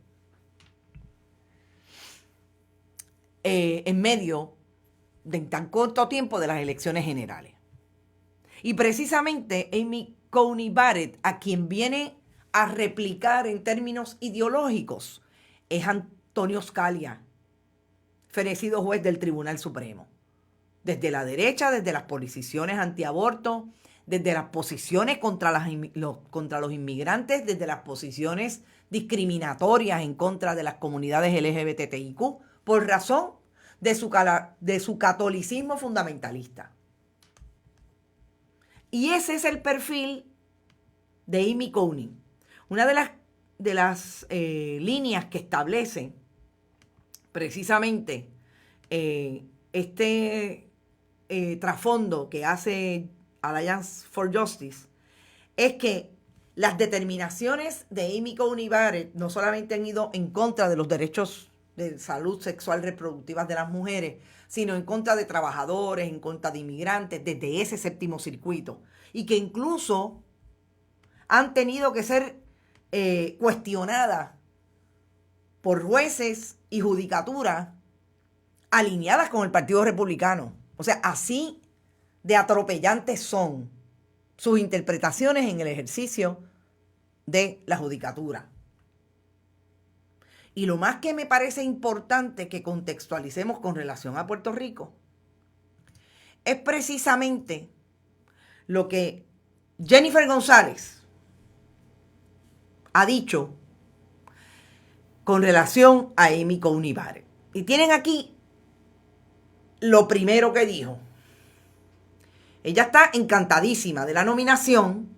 Speaker 1: en medio de tan corto tiempo de las elecciones generales. Y precisamente Amy Coney Barrett, a quien viene a replicar en términos ideológicos, es Antonio Scalia, fenecido juez del Tribunal Supremo. Desde la derecha, desde las posiciones antiaborto, desde las posiciones contra los inmigrantes, desde las posiciones discriminatorias en contra de las comunidades LGBTIQ, por razón de su catolicismo fundamentalista. Y ese es el perfil de Amy Coney. Una de las líneas que establece precisamente trasfondo que hace Alliance for Justice es que las determinaciones de Amy Coney Barrett no solamente han ido en contra de los derechos de salud sexual reproductiva de las mujeres, sino en contra de trabajadores, en contra de inmigrantes, desde ese séptimo circuito, y que incluso han tenido que ser cuestionadas por jueces y judicaturas alineadas con el Partido Republicano. O sea, así de atropellantes son sus interpretaciones en el ejercicio de la judicatura. Y lo más que me parece importante que contextualicemos con relación a Puerto Rico es precisamente lo que Jennifer González ha dicho con relación a Amy Coney Barrett. Y tienen aquí lo primero que dijo. Ella está encantadísima de la nominación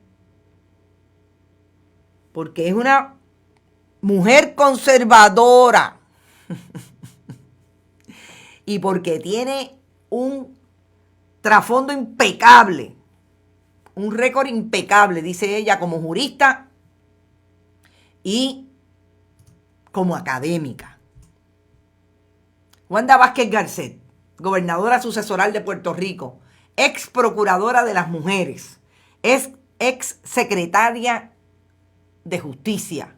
Speaker 1: porque es una mujer conservadora y porque tiene un trasfondo impecable, un récord impecable, dice ella, como jurista y como académica. Wanda Vázquez Garcet, gobernadora sucesoral de Puerto Rico, ex procuradora de las mujeres, es ex secretaria de justicia.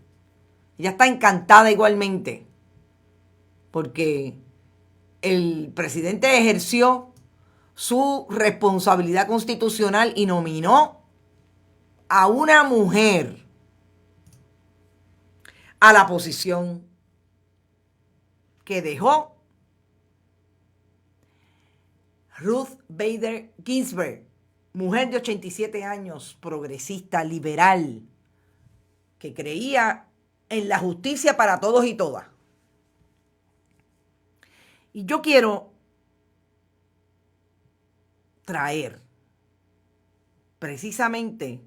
Speaker 1: Ella está encantada igualmente porque el presidente ejerció su responsabilidad constitucional y nominó a una mujer a la posición que dejó Ruth Bader Ginsburg, mujer de 87 años, progresista, liberal, que creía en la justicia para todos y todas. Y yo quiero traer precisamente,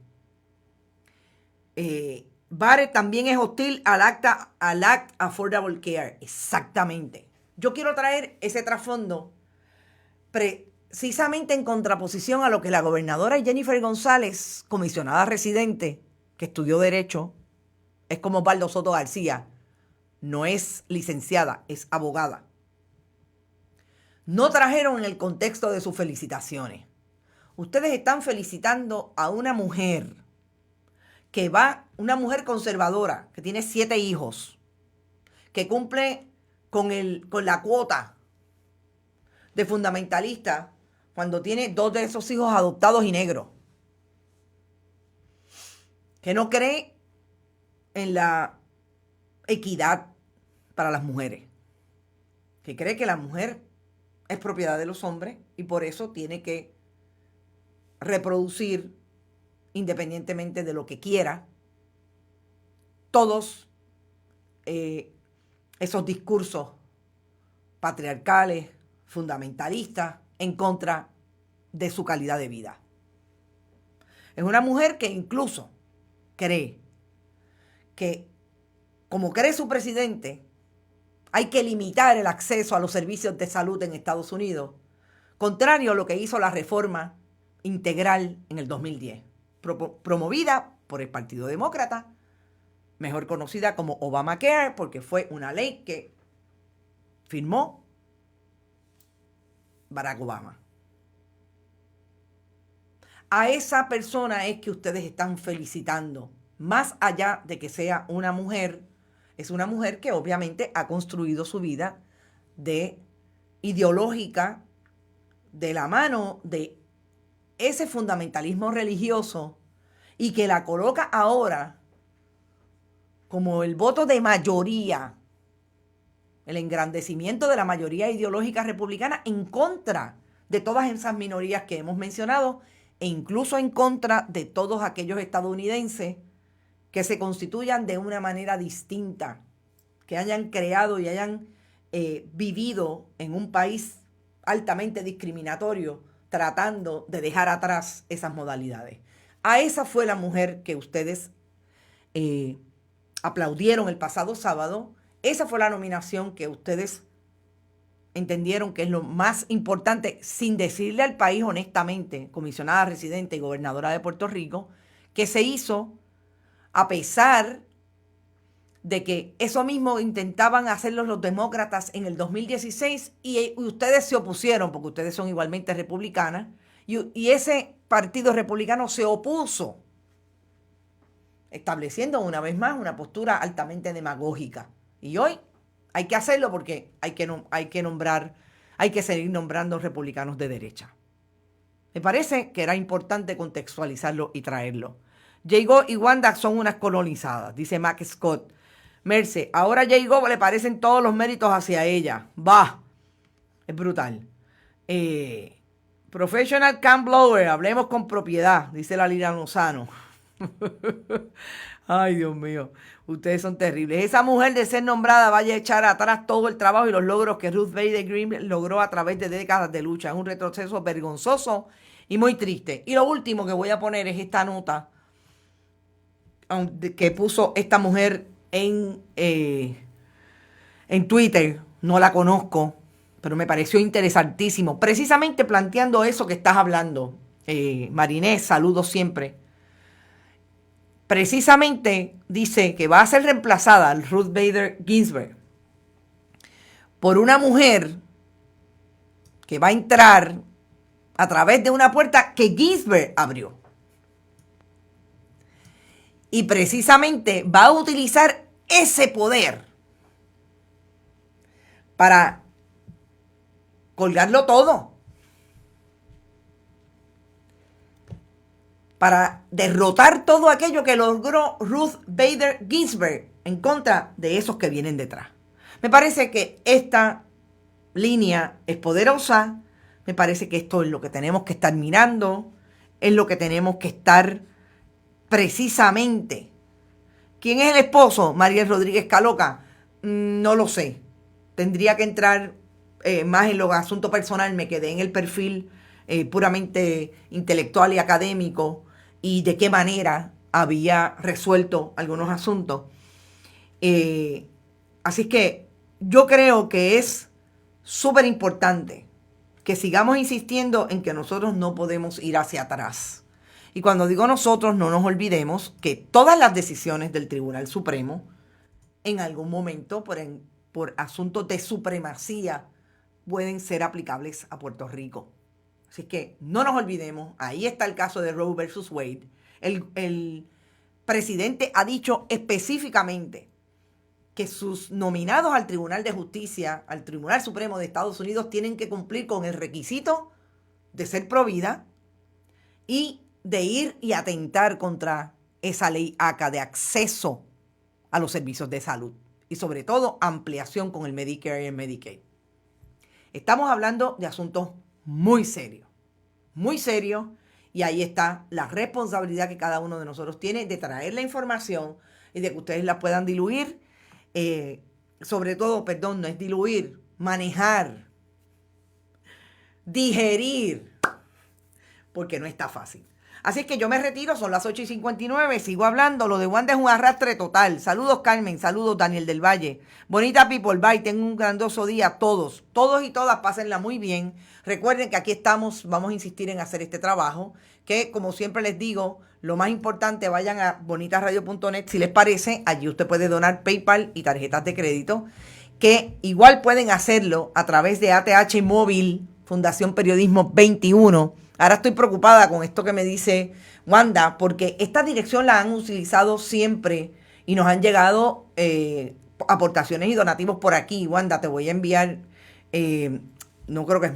Speaker 1: Barrett también es hostil al Act Affordable Care. Exactamente. Yo quiero traer ese trasfondo precisamente en contraposición a lo que la gobernadora Jennifer González, comisionada residente, que estudió Derecho, es como Osvaldo Soto García, no es licenciada, es abogada. No trajeron en el contexto de sus felicitaciones. Ustedes están felicitando a una mujer una mujer conservadora, que tiene 7 hijos, que cumple con la cuota de fundamentalista cuando tiene 2 de esos hijos adoptados y negros, que no cree en la equidad para las mujeres, que cree que la mujer es propiedad de los hombres y por eso tiene que reproducir independientemente de lo que quiera. Todos esos discursos patriarcales, fundamentalistas, en contra de su calidad de vida. Es una mujer que incluso cree que, como cree su presidente, hay que limitar el acceso a los servicios de salud en Estados Unidos, contrario a lo que hizo la reforma integral en el 2010, promovida por el Partido Demócrata, mejor conocida como Obamacare, porque fue una ley que firmó Barack Obama. A esa persona es que ustedes están felicitando, más allá de que sea una mujer. Es una mujer que obviamente ha construido su vida ideológica de la mano de ese fundamentalismo religioso y que la coloca ahora como el voto de mayoría, el engrandecimiento de la mayoría ideológica republicana en contra de todas esas minorías que hemos mencionado e incluso en contra de todos aquellos estadounidenses que se constituyan de una manera distinta, que hayan creado y hayan vivido en un país altamente discriminatorio, tratando de dejar atrás esas modalidades. A esa fue la mujer que ustedes aplaudieron el pasado sábado. Esa fue la nominación que ustedes entendieron que es lo más importante, sin decirle al país honestamente, comisionada residente y gobernadora de Puerto Rico, que se hizo a pesar de que eso mismo intentaban hacerlo los demócratas en el 2016 y ustedes se opusieron, porque ustedes son igualmente republicanas, y ese partido republicano se opuso, estableciendo una vez más una postura altamente demagógica. Y hoy hay que hacerlo porque hay que seguir nombrando republicanos de derecha. Me parece que era importante contextualizarlo y traerlo. Jago y Wanda son unas colonizadas, dice Mac Scott. Merce, ahora a Jago le parecen todos los méritos hacia ella. Va, es brutal. Professional Can Blower, hablemos con propiedad, dice la Lira Lozano. Ay, Dios mío, ustedes son terribles. Esa mujer de ser nombrada vaya a echar atrás todo el trabajo y los logros que Ruth Bader Ginsburg logró a través de décadas de lucha. Es un retroceso vergonzoso y muy triste. Y lo último que voy a poner es esta nota que puso esta mujer en Twitter. No la conozco, pero me pareció interesantísimo. Precisamente planteando eso que estás hablando. Marinés, saludos siempre. Precisamente dice que va a ser reemplazada Ruth Bader Ginsburg por una mujer que va a entrar a través de una puerta que Ginsburg abrió. Y precisamente va a utilizar ese poder para colgarlo todo. para derrotar todo aquello que logró Ruth Bader Ginsburg en contra de esos que vienen detrás. Me parece que esta línea es poderosa, me parece que esto es lo que tenemos que estar mirando, es lo que tenemos que estar precisamente. ¿Quién es el esposo? Mariel Rodríguez Caloca. No lo sé. Tendría que entrar más en los asuntos personales. Me quedé en el perfil puramente intelectual y académico y de qué manera había resuelto algunos asuntos. Así que yo creo que es súper importante que sigamos insistiendo en que nosotros no podemos ir hacia atrás. Y cuando digo nosotros, no nos olvidemos que todas las decisiones del Tribunal Supremo, en algún momento, por asuntos de supremacía, pueden ser aplicables a Puerto Rico. Así que no nos olvidemos, ahí está el caso de Roe versus Wade. El presidente ha dicho específicamente que sus nominados al Tribunal de Justicia, al Tribunal Supremo de Estados Unidos, tienen que cumplir con el requisito de ser pro vida y de ir y atentar contra esa ley ACA de acceso a los servicios de salud y sobre todo ampliación con el Medicare y el Medicaid. Estamos hablando de asuntos muy serios, y ahí está la responsabilidad que cada uno de nosotros tiene de traer la información y de que ustedes la puedan diluir. Sobre todo, perdón, no es diluir, manejar, digerir, porque no está fácil. Así es que yo me retiro, son las 8:59, sigo hablando, lo de Wanda es un arrastre total. Saludos Carmen, saludos Daniel del Valle. Bonita people, bye, tengan un grandioso día todos y todas, pásenla muy bien. Recuerden que aquí estamos, vamos a insistir en hacer este trabajo, que como siempre les digo, lo más importante, vayan a bonitasradio.net, si les parece, allí usted puede donar PayPal y tarjetas de crédito, que igual pueden hacerlo a través de ATH Móvil, Fundación Periodismo 21. Ahora estoy preocupada con esto que me dice Wanda, porque esta dirección la han utilizado siempre y nos han llegado aportaciones y donativos por aquí. Wanda, te voy a enviar, no creo que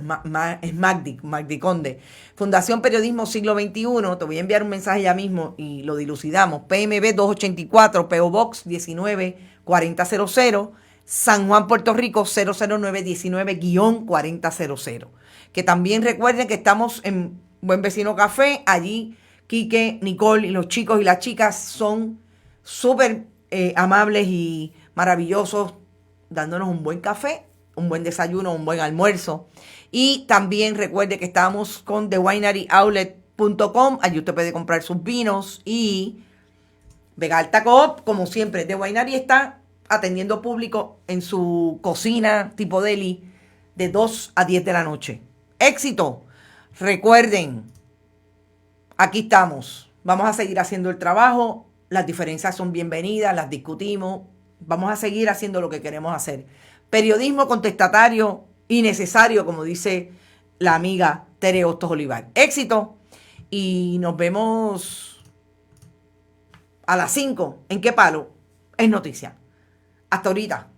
Speaker 1: es Magdi Conde. Fundación Periodismo Siglo XXI, te voy a enviar un mensaje ya mismo y lo dilucidamos. PMB 284, PO Box 194000, San Juan, Puerto Rico 00919-4000. Que también recuerden que estamos en Buen Vecino Café. Allí Quique, Nicole y los chicos y las chicas son súper amables y maravillosos, dándonos un buen café, un buen desayuno, un buen almuerzo. Y también recuerde que estamos con TheWineryOutlet.com. Allí usted puede comprar sus vinos. Y Vega Alta Coop, como siempre, The Winery está atendiendo público en su cocina tipo deli de 2 a 10 de la noche. ¡Éxito! Recuerden, aquí estamos. Vamos a seguir haciendo el trabajo. Las diferencias son bienvenidas, las discutimos. Vamos a seguir haciendo lo que queremos hacer. Periodismo contestatario y necesario, como dice la amiga Tere Hostos Olivar. ¡Éxito! Y nos vemos a las 5. ¿En qué palo? Es noticia. Hasta ahorita.